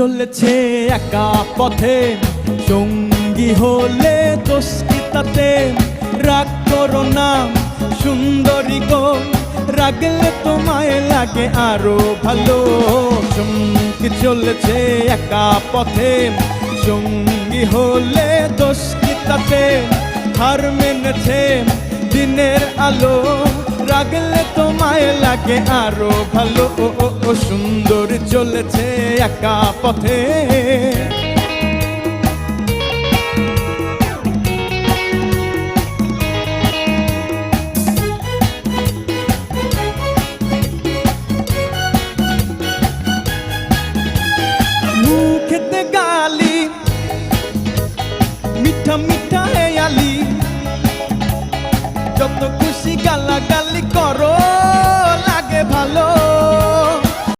চলেছে একা পথে, সঙ্গী হলে দোষ কি তাতে? রাগ করো না সুন্দরী গো, রাগলে তোমায় লাগে আরো ভালো। চমকে চলেছে একা পথে, সঙ্গী হলে দোষ কি তাতে? হার মেনেছে দিনের আলো, রাগলে তোমায় লাগে আরো ভালো। ও সুন্দর চলেছে একা পথে। মুখেতে গালি মিঠা মিঠা হেয়ালি, যত খুশি গালা গালি